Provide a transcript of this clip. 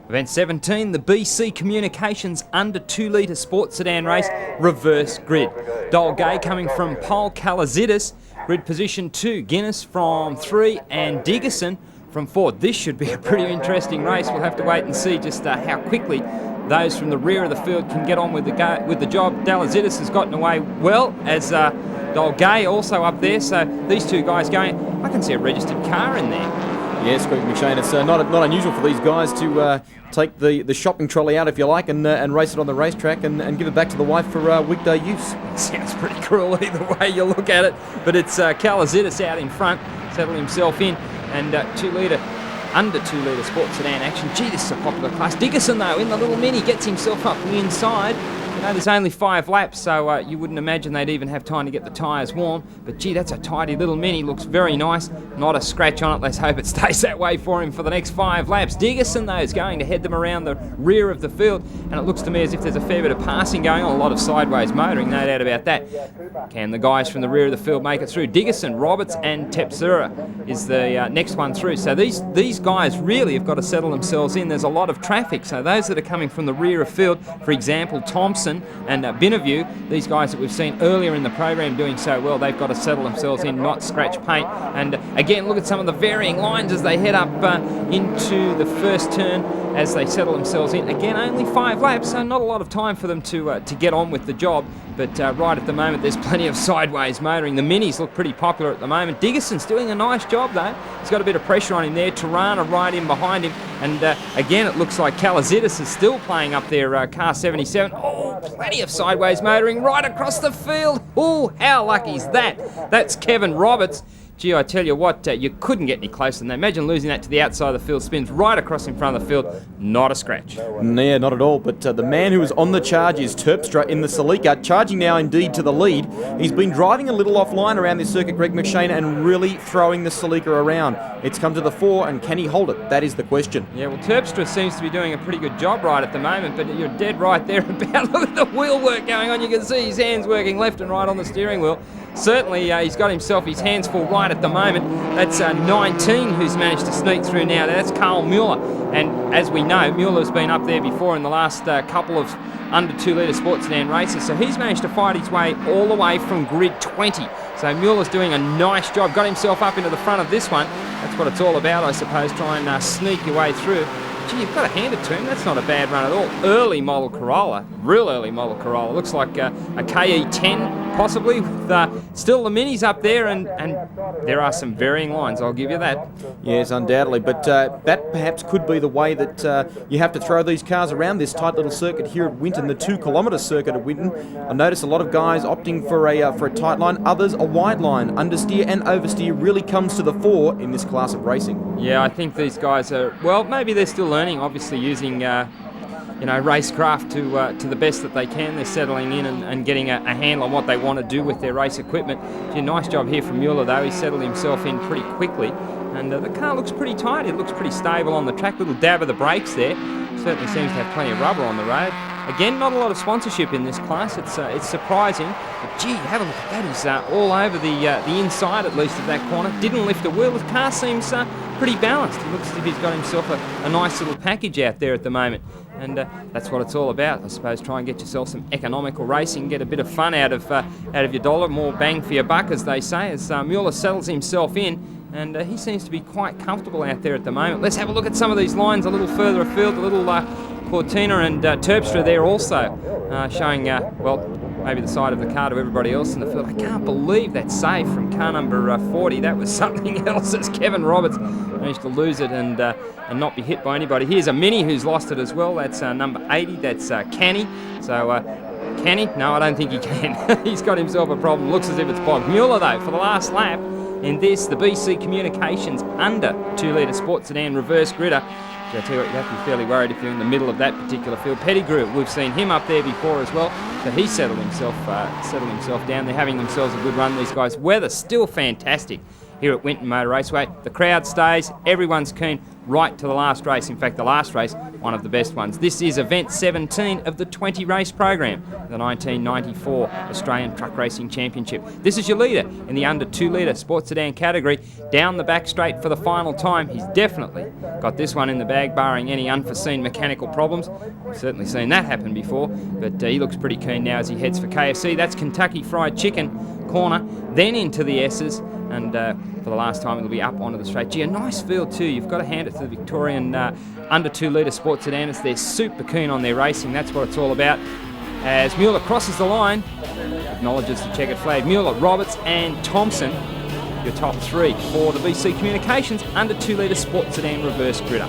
Event 17, the BC Communications under 2 litre sports sedan race, reverse grid. Dolgay coming from pole, Kalazidis, grid position 2, Guinness from 3, and Diggerson from 4. This should be a pretty interesting race. We'll have to wait and see just how quickly those from the rear of the field can get on with the job. Dalazidis has gotten away well, as Dolgay also up there. So these two guys going, I can see a registered car in there. Yes, Greg McShane, it's not unusual for these guys to take the shopping trolley out, if you like, and race it on the racetrack and give it back to the wife for weekday use. Sounds pretty cruel either way you look at it, but it's Kalazidis out in front, settled himself in, and under 2 litre sports sedan action. Gee, this is a popular class. Diggerson, though, in the little Mini, gets himself up the inside. You know, there's only 5 laps, so you wouldn't imagine they'd even have time to get the tyres warm. But gee, that's a tidy little Mini. Looks very nice. Not a scratch on it. Let's hope it stays that way for him for the next 5 laps. Diggerson, though, is going to head them around the rear of the field. And it looks to me as if there's a fair bit of passing going on. A lot of sideways motoring, no doubt about that. Can the guys from the rear of the field make it through? Diggerson, Roberts and Tepsura is the next one through. So these guys really have got to settle themselves in. There's a lot of traffic. So those that are coming from the rear of field, for example, Thompson and Binnerview, these guys that we've seen earlier in the program doing so well, they've got to settle themselves in, not scratch paint. And again, look at some of the varying lines as they head up into the first turn as they settle themselves in. Again, only 5 laps, so not a lot of time for them to get on with the job. But right at the moment, there's plenty of sideways motoring. The Minis look pretty popular at the moment. Diggerson's doing a nice job, though. He's got a bit of pressure on him there. Tirana right in behind him. And again, it looks like Kalazidis is still playing up their car 77. Oh, plenty of sideways motoring right across the field. Oh, how lucky is that? That's Kevin Roberts. Gee, I tell you what, you couldn't get any closer than that. Imagine losing that to the outside of the field. Spins right across in front of the field. Not a scratch. Yeah, not at all. But the man who is on the charge is Terpstra in the Celica, charging now indeed to the lead. He's been driving a little offline around this circuit, Greg McShane, and really throwing the Celica around. It's come to the fore, and can he hold it? That is the question. Yeah, well, Terpstra seems to be doing a pretty good job right at the moment, but you're dead right there about. Look at the wheel work going on. You can see his hands working left and right on the steering wheel. Certainly, he's got himself his hands full right at the moment. That's 19 who's managed to sneak through now. That's Carl Mueller. And as we know, Mueller's been up there before in the last couple of under 2 litre sports sedan races. So he's managed to fight his way all the way from grid 20. So Mueller's doing a nice job. Got himself up into the front of this one. That's what it's all about, I suppose. Try and sneak your way through. Gee, you've got to hand it to him. That's not a bad run at all. Early model Corolla. Real early model Corolla. Looks like a KE10 possibly, with still the Minis up there, and there are some varying lines, I'll give you that. Yes, undoubtedly, but that perhaps could be the way that you have to throw these cars around this tight little circuit here at Winton, the 2 kilometre circuit at Winton. I notice a lot of guys opting for a tight line, others a wide line. Understeer and oversteer really comes to the fore in this class of racing. Yeah, I think these guys are, well, maybe they're still learning, obviously using racecraft to the best that they can. They're settling in and getting a handle on what they want to do with their race equipment. Gee, nice job here from Mueller, though. He settled himself in pretty quickly, and the car looks pretty tight. It looks pretty stable on the track. Little dab of the brakes there. Certainly seems to have plenty of rubber on the road. Again, not a lot of sponsorship in this class. It's surprising. But gee, have a look at that. He's all over the inside, at least, of that corner. Didn't lift a wheel. The car seems pretty balanced. It looks as if he's got himself a nice little package out there at the moment. And that's what it's all about, I suppose. Try and get yourself some economical racing, get a bit of fun out of your dollar, more bang for your buck, as they say, as Mueller settles himself in. And he seems to be quite comfortable out there at the moment. Let's have a look at some of these lines a little further afield. A little Cortina and Terpstra there also, showing, well, maybe the side of the car to everybody else in the field. I can't believe that save from car number 40. That was something else, as Kevin Roberts managed to lose it and not be hit by anybody. Here's a Mini who's lost it as well. That's number 80. That's Canny. So, can he? No, I don't think he can. He's got himself a problem. Looks as if it's bogged. Mueller, though, for the last lap in this, the BC Communications under 2 litre sports sedan reverse gridder. I tell you what, you have to be fairly worried if you're in the middle of that particular field. Pettigrew, we've seen him up there before as well, so he settled himself down. They're having themselves a good run, these guys. Weather still fantastic here at Winton Motor Raceway. The crowd stays, everyone's keen. right to the last race. In fact, the last race, one of the best ones. This is event 17 of the 20 race program, the 1994 Australian Truck Racing Championship. This is your leader in the under 2 litre sports sedan category, down the back straight for the final time. He's definitely got this one in the bag, barring any unforeseen mechanical problems. We've certainly seen that happen before, but he looks pretty keen now as he heads for KFC. That's Kentucky Fried Chicken corner, then into the S's, and for the last time it'll be up onto the straight. Gee, a nice field too. You've got to hand it to the Victorian under 2 litre sports sedans. They're super keen on their racing. That's what it's all about. As Mueller crosses the line, acknowledges the checkered flag. Mueller, Roberts and Thompson, your top 3 for the BC Communications under 2 litre sports sedan reverse gritter.